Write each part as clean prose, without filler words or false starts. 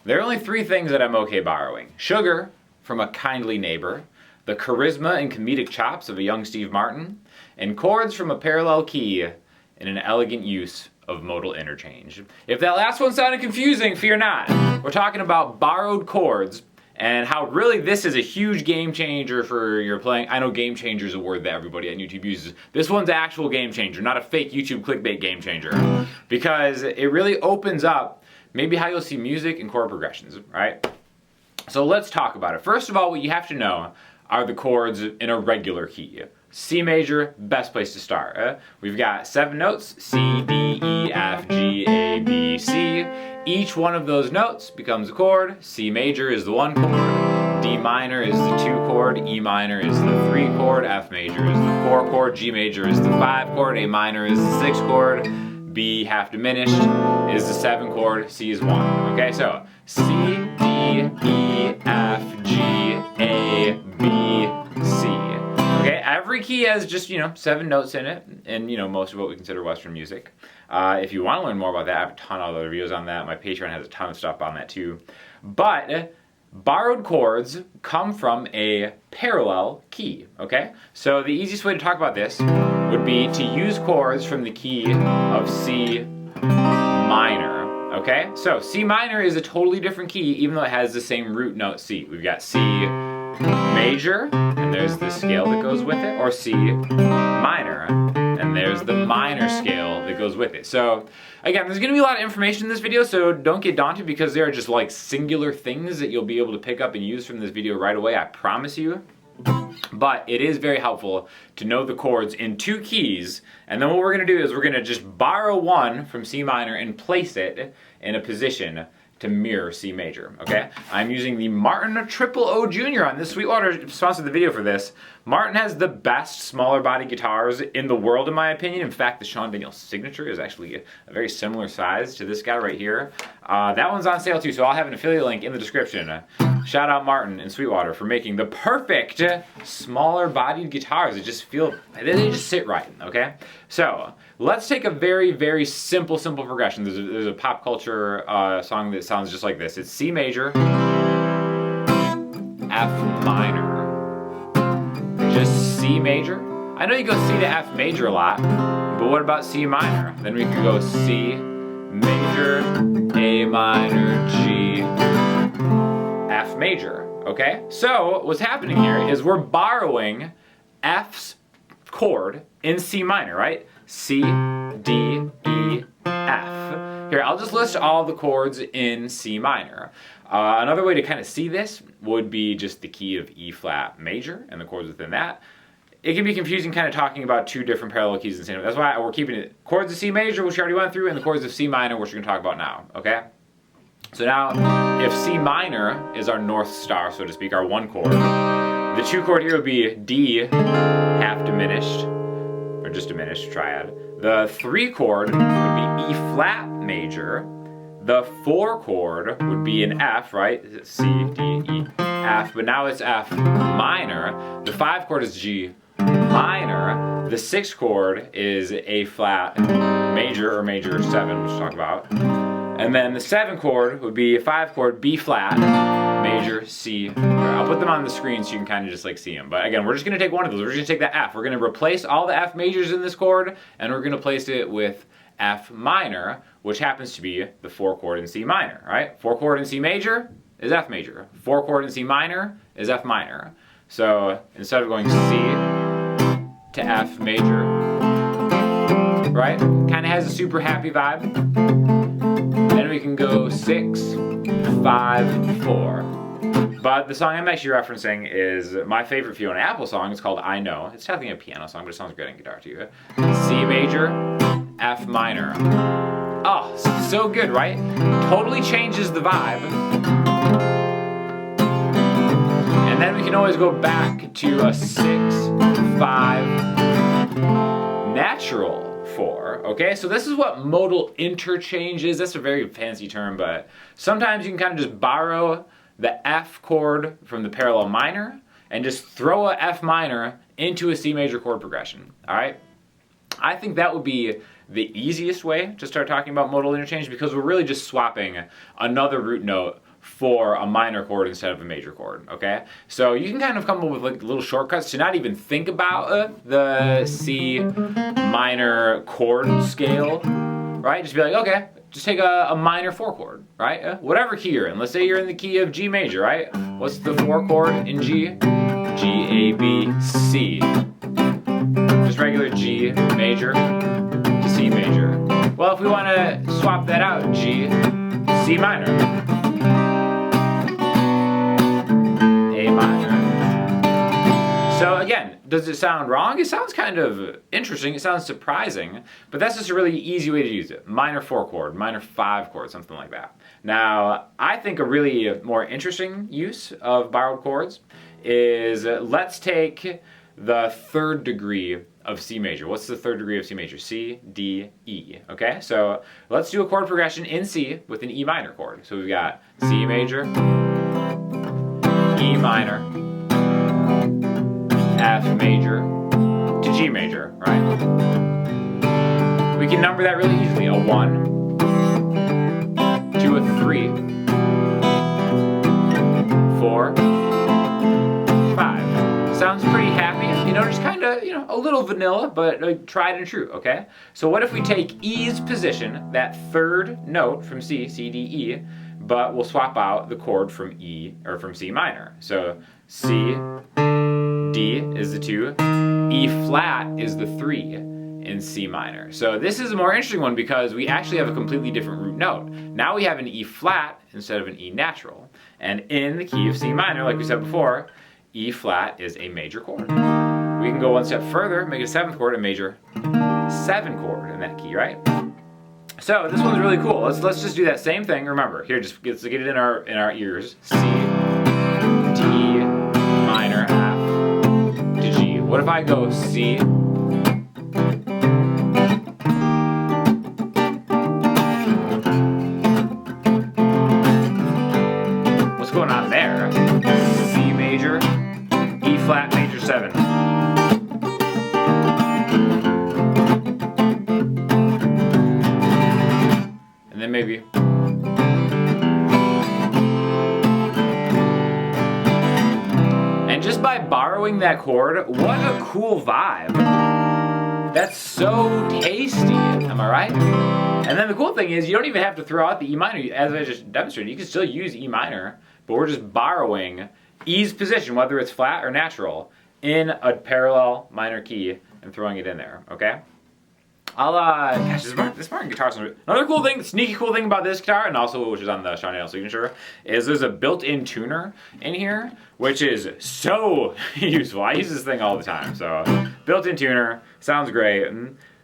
There are only three things that I'm okay borrowing. Sugar from a kindly neighbor, the charisma and comedic chops of a young Steve Martin, and chords from a parallel key in an elegant use of modal interchange. If that last one sounded confusing, fear not. We're talking about borrowed chords and how really this is a huge game changer for your playing. I know game changer is a word that everybody on YouTube uses. This one's an actual game changer, not a fake YouTube clickbait game changer. Because it really opens up maybe how you'll see music and chord progressions, right? So let's talk about it. First of all, what you have to know are the chords in a regular key. C major, best place to start. We've got 7 notes, C, D, E, F, G, A, B, C. Each one of those notes becomes a chord. C major is the 1 chord, D minor is the 2 chord, E minor is the 3 chord, F major is the 4 chord, G major is the 5 chord, A minor is the 6 chord, B half diminished is the 7 chord, C is 1. Okay, so C, D, E, F, G, A, B, C. Okay, every key has just, 7 notes in it, and, most of what we consider Western music. If you want to learn more about that, I have a ton of other videos on that. My Patreon has a ton of stuff on that too. But borrowed chords come from a parallel key, okay? So the easiest way to talk about this would be to use chords from the key of C minor, okay? So C minor is a totally different key, even though it has the same root note C. We've got C major, and there's the scale that goes with it, or C minor, and there's the minor scale that goes with it. So again, there's going to be a lot of information in this video, so don't get daunted because they are just like singular things that you'll be able to pick up and use from this video right away, I promise you. But it is very helpful to know the chords in 2 keys, and then what we're going to do is we're going to just borrow one from C minor and place it in a position to mirror C major, okay? I'm using the Martin Triple O Jr. on this. Sweetwater sponsored the video for this. Martin has the best smaller body guitars in the world, in my opinion. In fact, the Sean Daniel Signature is actually a very similar size to this guy right here. That one's on sale too, so I'll have an affiliate link in the description. Shout out Martin and Sweetwater for making the perfect smaller bodied guitars. They just sit right, okay? So let's take a very, very simple progression. There's a pop culture song that sounds just like this. It's C major, F minor, just C major. I know you go C to F major a lot, but what about C minor? Then we could go C major, A minor, G, F major, okay? So what's happening here is we're borrowing F's chord in C minor, right? C, D, E, F. Here, I'll just list all the chords in C minor. Another way to kind of see this would be just the key of E flat major and the chords within that. It can be confusing kind of talking about 2 different parallel keys in C. That's why we're keeping it chords of C major, which we already went through, and the chords of C minor, which we're going to talk about now, okay? So now, if C minor is our north star, so to speak, our 1 chord, the 2 chord here would be D half diminished, or just diminished triad. The 3 chord would be E flat major. The 4 chord would be an F, right? C, D, E, F, but now it's F minor. The 5 chord is G minor. The 6 chord is A flat major, or major 7, which we'll talk about. And then the 7 chord would be a 5 chord B flat, major, C. I'll put them on the screen so you can kind of just like see them. But again, we're just going to take one of those. We're just going to take that F. We're going to replace all the F majors in this chord, and we're going to place it with F minor, which happens to be the 4 chord in C minor, right? 4 chord in C major is F major. 4 chord in C minor is F minor. So instead of going C to F major, right? Kind of has a super happy vibe. Then we can go 6, 5, 4. But the song I'm actually referencing is my favorite Fiona Apple song. It's called I Know. It's technically a piano song, but it sounds great on guitar too. C major, F minor. Oh, so good, right? Totally changes the vibe. And then we can always go back to a 6, 5, natural 4, okay? So this is what modal interchange is. That's a very fancy term, but sometimes you can kind of just borrow the F chord from the parallel minor and just throw a F minor into a C major chord progression, all right? I think that would be the easiest way to start talking about modal interchange because we're really just swapping another root note for a minor chord instead of a major chord, okay? So you can kind of come up with like little shortcuts to not even think about the C minor chord scale, right? Just be like, okay, just take a minor 4 chord, right? Whatever key you're in. Let's say you're in the key of G major, right? What's the 4 chord in G? G, A, B, C. Just regular G major to C major. Well, if we want to swap that out, G, C minor, A minor. So again, does it sound wrong? It sounds kind of interesting, it sounds surprising, but that's just a really easy way to use it. Minor 4 chord, minor 5 chord, something like that. Now, I think a really more interesting use of borrowed chords is, let's take the 3rd degree of C major. What's the 3rd degree of C major? C, D, E, okay? So let's do a chord progression in C with an E minor chord. So we've got C major, E minor, F major to G major, right? We can number that really easily. A 1 to a 3, 4, 5. Sounds pretty happy, you know, just kind of, you know, a little vanilla, but tried and true, okay? So what if we take E's position, that 3rd note from C, C, D, E, but we'll swap out the chord from E, or from C minor. So C, D is the 2, E flat is the 3 in C minor. So this is a more interesting one because we actually have a completely different root note. Now we have an E flat instead of an E natural. And in the key of C minor, like we said before, E flat is a major chord. We can go one step further, make it a 7th chord, a major 7 chord in that key, right? So this one's really cool. Let's just do that same thing. Remember, here, just get it in our ears. C, D minor, F to G. What if I go C, what's going on there? C major, E flat major 7. And then maybe. And just by borrowing that chord, what a cool vibe. That's so tasty, am I right? And then the cool thing is you don't even have to throw out the E minor, as I just demonstrated. You can still use E minor, but we're just borrowing E's position, whether it's flat or natural, in a parallel minor key and throwing it in there, okay? Gosh, this Martin guitar sounds. Another cool thing, sneaky cool thing about this guitar, and also which is on the Sean signature, is there's a built-in tuner in here, which is so useful. I use this thing all the time, so built-in tuner, sounds great,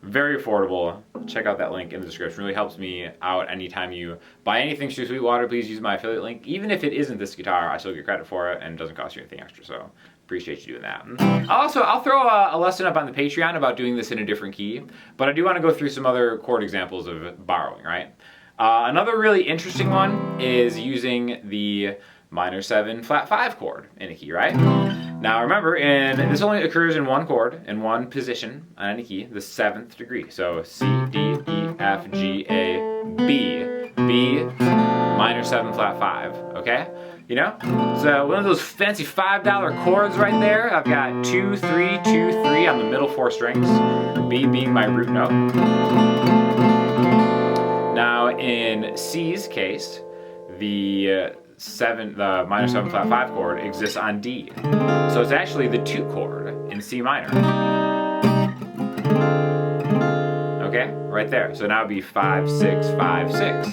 very affordable. Check out that link in the description. Really helps me out anytime you buy anything through Sweetwater. Please use my affiliate link. Even if it isn't this guitar, I still get credit for it, and it doesn't cost you anything extra, so appreciate you doing that. Also, I'll throw a lesson up on the Patreon about doing this in a different key, but I do want to go through some other chord examples of borrowing, right? Another really interesting one is using the minor 7 flat 5 chord in a key, right? Now remember, this only occurs in one chord, in one position on any key, the 7th degree. So C, D, E, F, G, A, B. B, minor 7 flat 5, okay? You know? So one of those fancy $5 chords right there. I've got 2, 3, 2, 3 on the middle 4 strings. B being my root note. Now in C's case, the minor 7 flat 5 chord exists on D. So it's actually the 2 chord in C minor. Okay, right there. So now it'd be 5, 6, 5, 6.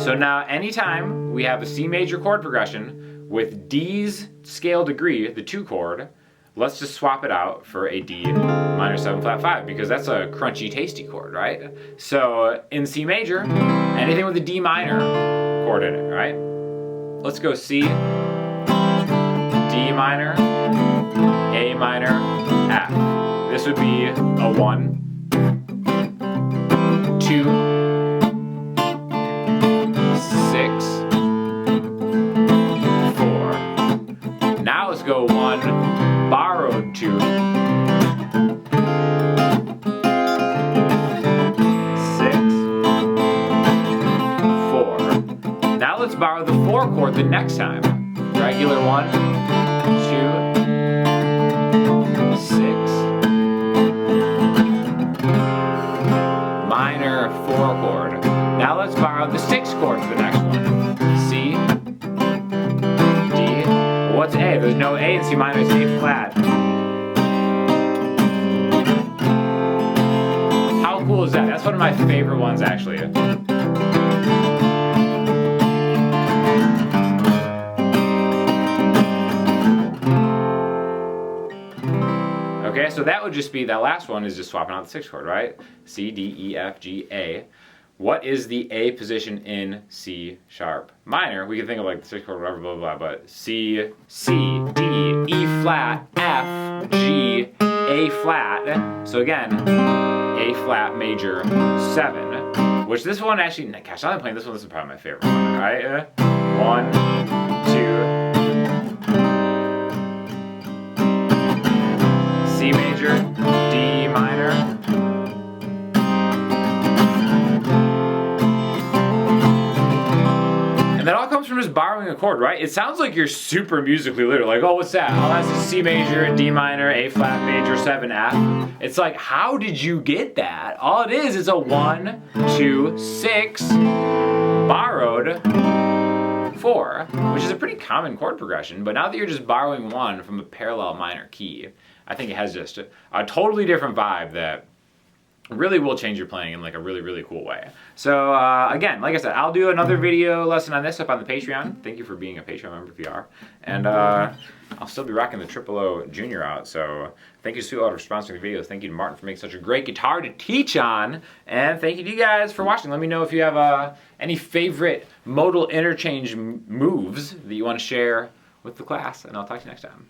So now anytime we have a C major chord progression with D's scale degree, the 2 chord, let's just swap it out for a D minor 7 flat 5 because that's a crunchy, tasty chord, right? So in C major, anything with a D minor chord in it, right? Let's go C, D minor, A minor, F. This would be a 1, 2, 6, 4. Now let's go 1, borrowed 2, 6, 4. Now let's borrow the 4 chord the next time. Regular 1, 2, 6, minor 4 chord. Now let's borrow the 6th chord for the next one. C, D. What's A? There's no A in C minor, it's A flat. How cool is that? That's one of my favorite ones actually. Okay, so that would just be, that last one is just swapping out the 6th chord, right? C, D, E, F, G, A. What is the A position in C sharp minor? We can think of like the 6th chord, whatever, blah, blah, blah, but C, C, D, E flat, F, G, A flat. So again, A flat major 7, which this one actually, gosh, now that I'm playing this one, this is probably my favorite one, right? 1, 2, C major, D minor. And that all comes from just borrowing a chord, right? It sounds like you're super musically literate, like, oh, what's that? Oh, that's a C major, D minor, A flat major, 7, F. It's like, how did you get that? All it is a 1, 2, 6, borrowed 4, which is a pretty common chord progression, but now that you're just borrowing 1 from a parallel minor key, I think it has just a totally different vibe that really will change your playing in like a really, really cool way. So again, like I said, I'll do another video lesson on this up on the Patreon. Thank you for being a Patreon member if you are. And I'll still be rocking the Triple O Junior out. So thank you to Sweetwater for sponsoring the videos. Thank you to Martin for making such a great guitar to teach on. And thank you to you guys for watching. Let me know if you have any favorite modal interchange moves that you want to share with the class. And I'll talk to you next time.